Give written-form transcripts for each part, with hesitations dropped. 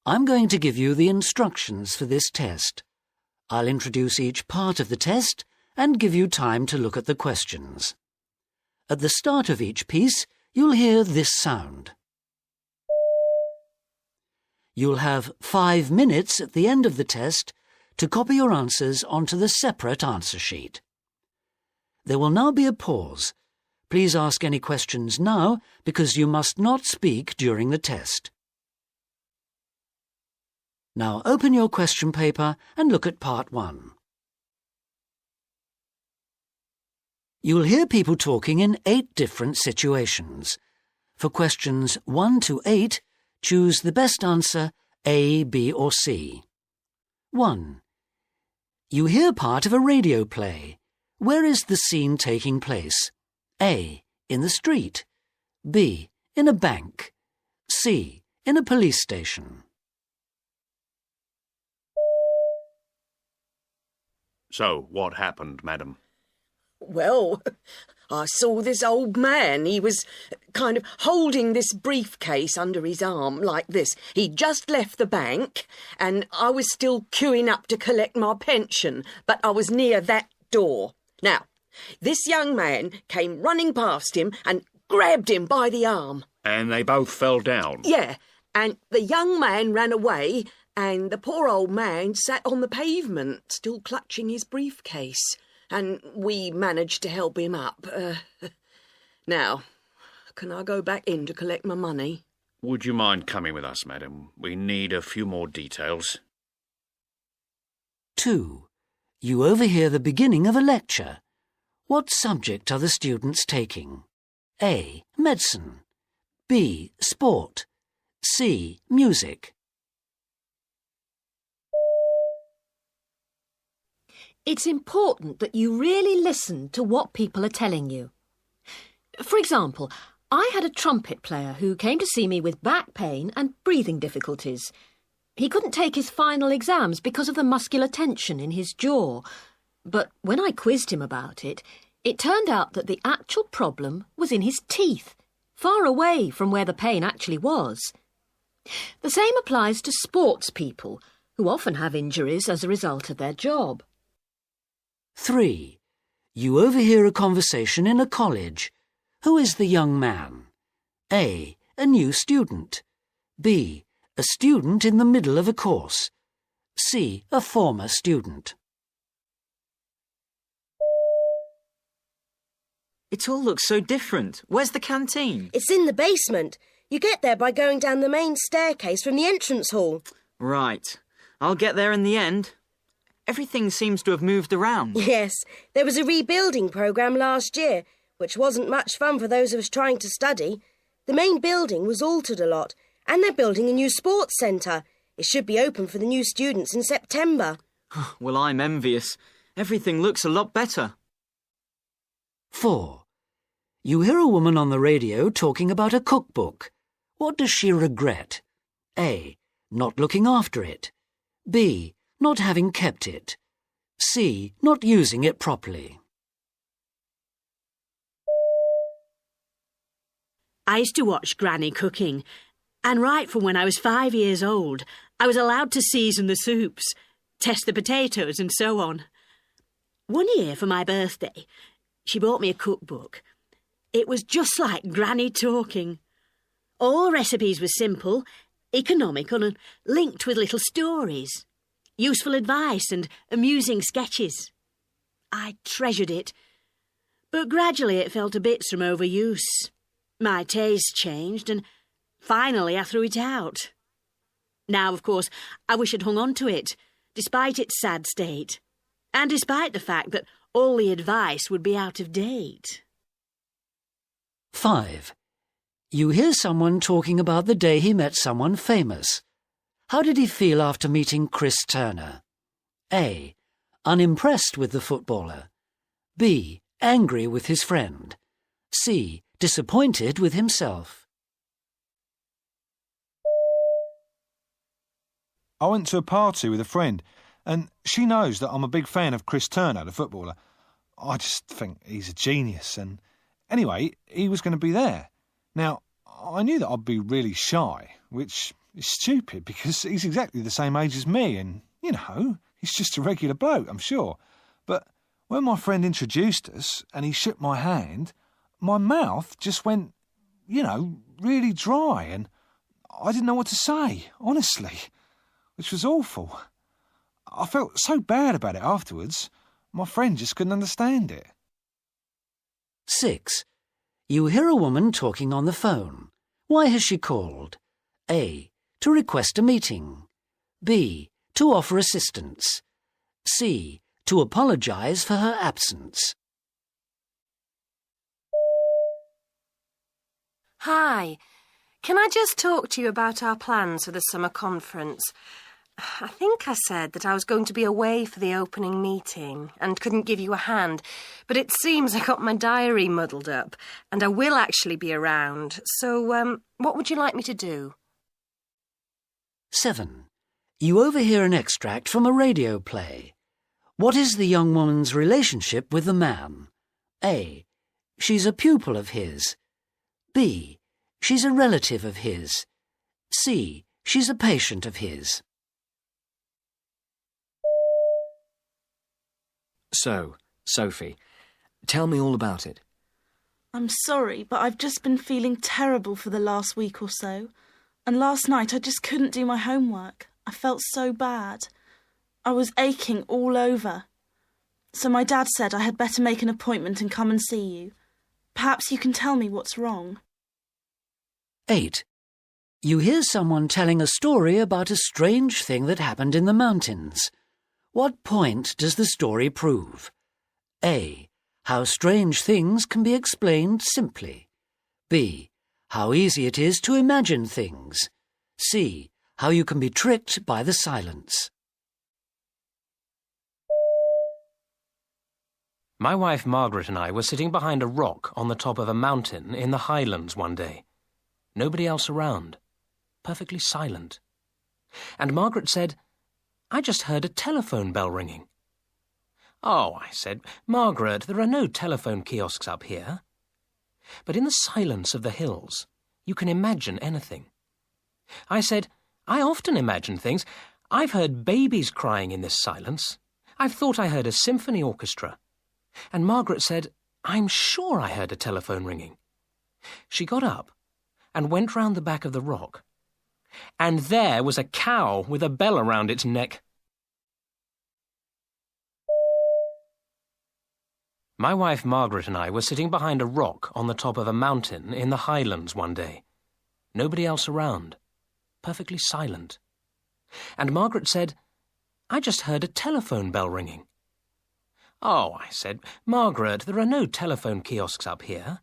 I'm going to give you the instructions for this test. I'll introduce each part of the test and give you time to look at the questions. At the start of each piece, you'll hear this sound. You'll have 5 minutes at the end of the test to copy your answers onto the separate answer sheet. There will now be a pause. Please ask any questions now because you must not speak during the test. Now open your question paper and look at part 1. You'll hear people talking in 8 different situations. For questions 1 to 8, choose the best answer A, B or C. 1. You hear part of a radio play. Where is the scene taking place? A. In the street. B. In a bank. C. In a police station. So, what happened, madam? Well, I saw this old man. He was kind of holding this briefcase under his arm like this. He'd just left the bank and I was still queuing up to collect my pension, but I was near that door. Now, this young man came running past him and grabbed him by the arm. And they both fell down? Yeah, and the young man ran away and the poor old man sat on the pavement, still clutching his briefcase. And we managed to help him up. Now, can I go back in to collect my money? Would you mind coming with us, madam? We need a few more details. 2. You overhear the beginning of a lecture. What subject are the students taking? A. Medicine. B. Sport. C. Music. It's important that you really listen to what people are telling you. For example, I had a trumpet player who came to see me with back pain and breathing difficulties. He couldn't take his final exams because of the muscular tension in his jaw. But when I quizzed him about it, it turned out that the actual problem was in his teeth, far away from where the pain actually was. The same applies to sports people, who often have injuries as a result of their job. 3. You overhear a conversation in a college. Who is the young man? A. A new student. B. A student in the middle of a course. C. A former student. It all looks so different. Where's the canteen? It's in the basement. You get there by going down the main staircase from the entrance hall. Right. I'll get there in the end. Everything seems to have moved around. Yes, there was a rebuilding programme last year, which wasn't much fun for those of us trying to study. The main building was altered a lot, and they're building a new sports centre. It should be open for the new students in September. Well, I'm envious. Everything looks a lot better. 4. You hear a woman on the radio talking about a cookbook. What does she regret? A. Not looking after it. B. Not having kept it. C. Not using it properly. I used to watch Granny cooking, and right from when I was 5 years old, I was allowed to season the soups, test the potatoes and so on. One year for my birthday, she bought me a cookbook. It was just like Granny talking. All the recipes were simple, economical and linked with little stories. Useful advice and amusing sketches. I treasured it, but gradually it fell to bits from overuse. My taste changed and finally I threw it out. Now, of course, I wish I'd hung on to it, despite its sad state, and despite the fact that all the advice would be out of date. 5. You hear someone talking about the day he met someone famous. How did he feel after meeting Chris Turner? A. Unimpressed with the footballer. B. Angry with his friend. C. Disappointed with himself. I went to a party with a friend, and she knows that I'm a big fan of Chris Turner, the footballer. I just think he's a genius, and anyway, he was going to be there. Now, I knew that I'd be really shy, which It's stupid because he's exactly the same age as me and, he's just a regular bloke, I'm sure. But when my friend introduced us and he shook my hand, my mouth just went, really dry and I didn't know what to say, honestly, which was awful. I felt so bad about it afterwards. My friend just couldn't understand it. 6. You hear a woman talking on the phone. Why has she called? A. To request a meeting. B. To offer assistance. C. To apologise for her absence. Hi. Can I just talk to you about our plans for the summer conference? I think I said that I was going to be away for the opening meeting and couldn't give you a hand, but it seems I got my diary muddled up and I will actually be around. So, what would you like me to do? 7. You overhear an extract from a radio play. What is the young woman's relationship with the man? A. She's a pupil of his. B. She's a relative of his. C. She's a patient of his. So, Sophie, tell me all about it. I'm sorry, but I've just been feeling terrible for the last week or so. And last night I just couldn't do my homework. I felt so bad. I was aching all over. So my dad said I had better make an appointment and come and see you. Perhaps you can tell me what's wrong. 8. You hear someone telling a story about a strange thing that happened in the mountains. What point does the story prove? A. How strange things can be explained simply. B. How easy it is to imagine things. C. How you can be tricked by the silence. My wife Margaret and I were sitting behind a rock on the top of a mountain in the Highlands one day. Nobody else around. Perfectly silent. And Margaret said, I just heard a telephone bell ringing. Oh, I said, Margaret, there are no telephone kiosks up here. But in the silence of the hills, you can imagine anything. I said, I often imagine things. I've heard babies crying in this silence. I've thought I heard a symphony orchestra. And Margaret said, I'm sure I heard a telephone ringing. She got up and went round the back of the rock. And there was a cow with a bell around its neck. My wife Margaret and I were sitting behind a rock on the top of a mountain in the Highlands one day. Nobody else around. Perfectly silent. And Margaret said, I just heard a telephone bell ringing. Oh, I said, Margaret, there are no telephone kiosks up here.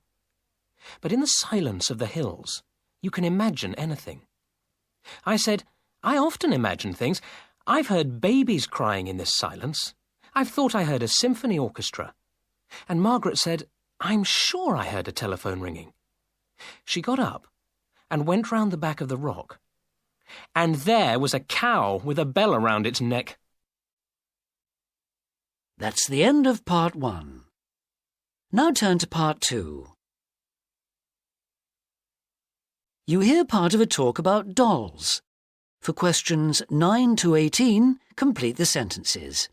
But in the silence of the hills, you can imagine anything. I said, I often imagine things. I've heard babies crying in this silence. I've thought I heard a symphony orchestra. And Margaret said, I'm sure I heard a telephone ringing. She got up and went round the back of the rock. And there was a cow with a bell around its neck. That's the end of part 1. Now turn to part 2. You hear part of a talk about dolls. For questions 9 to 18, complete the sentences.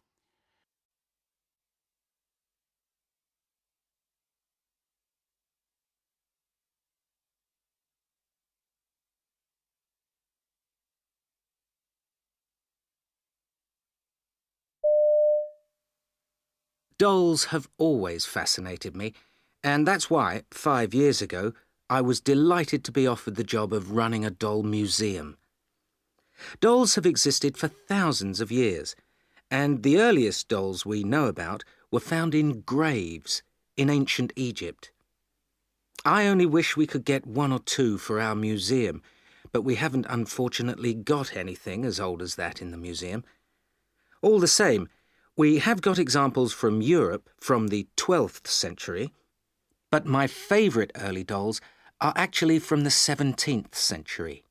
Dolls have always fascinated me, and that's why, 5 years ago, I was delighted to be offered the job of running a doll museum. Dolls have existed for thousands of years, and the earliest dolls we know about were found in graves in ancient Egypt. I only wish we could get 1 or 2 for our museum, but we haven't unfortunately got anything as old as that in the museum. All the same, we have got examples from Europe from the 12th century, but my favourite early dolls are actually from the 17th century.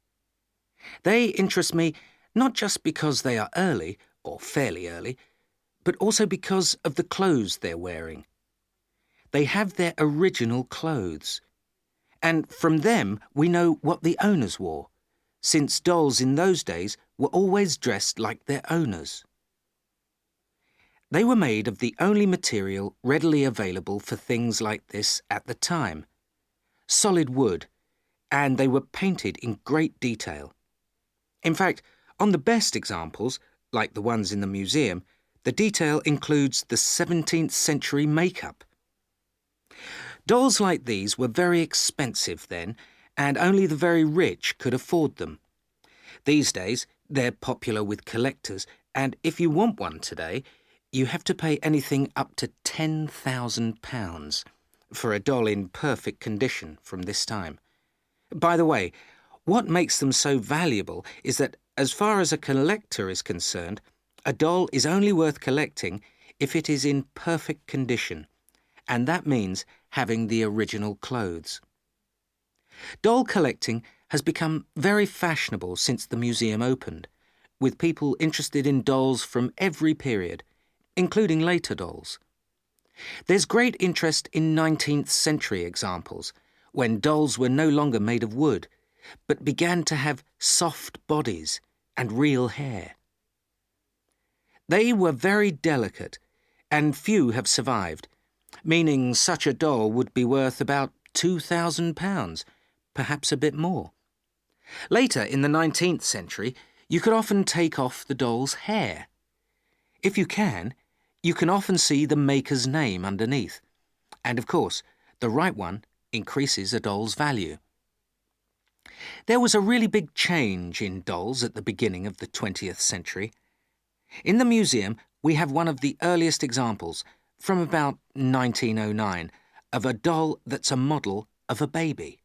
They interest me not just because they are early, or fairly early, but also because of the clothes they're wearing. They have their original clothes, and from them we know what the owners wore, since dolls in those days were always dressed like their owners. They were made of the only material readily available for things like this at the time, solid wood, and they were painted in great detail. In fact, on the best examples, like the ones in the museum, the detail includes the 17th century makeup. Dolls like these were very expensive then, and only the very rich could afford them. These days, they're popular with collectors, and if you want one today, you have to pay anything up to £10,000 for a doll in perfect condition from this time. By the way, what makes them so valuable is that, as far as a collector is concerned, a doll is only worth collecting if it is in perfect condition, and that means having the original clothes. Doll collecting has become very fashionable since the museum opened, with people interested in dolls from every period, including later dolls. There's great interest in 19th century examples, when dolls were no longer made of wood, but began to have soft bodies and real hair. They were very delicate, and few have survived, meaning such a doll would be worth about £2,000, perhaps a bit more. Later, in the 19th century, you could often take off the doll's hair. If you can often see the maker's name underneath, and of course, the right one increases a doll's value. There was a really big change in dolls at the beginning of the 20th century. In the museum, we have one of the earliest examples, from about 1909, of a doll that's a model of a baby.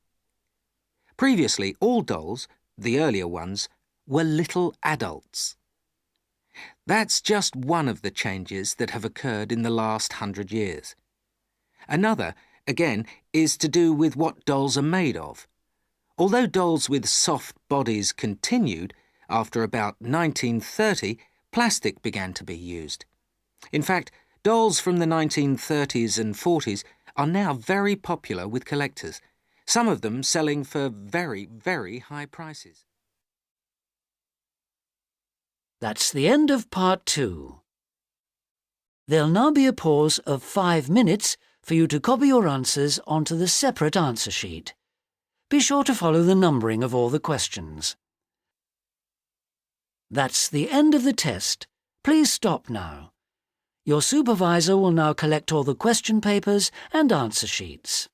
Previously, all dolls, the earlier ones, were little adults. That's just one of the changes that have occurred in the last 100 years. Another, again, is to do with what dolls are made of. Although dolls with soft bodies continued, after about 1930, plastic began to be used. In fact, dolls from the 1930s and 40s are now very popular with collectors, some of them selling for very, very high prices. That's the end of part 2. There'll now be a pause of 5 minutes for you to copy your answers onto the separate answer sheet. Be sure to follow the numbering of all the questions. That's the end of the test. Please stop now. Your supervisor will now collect all the question papers and answer sheets.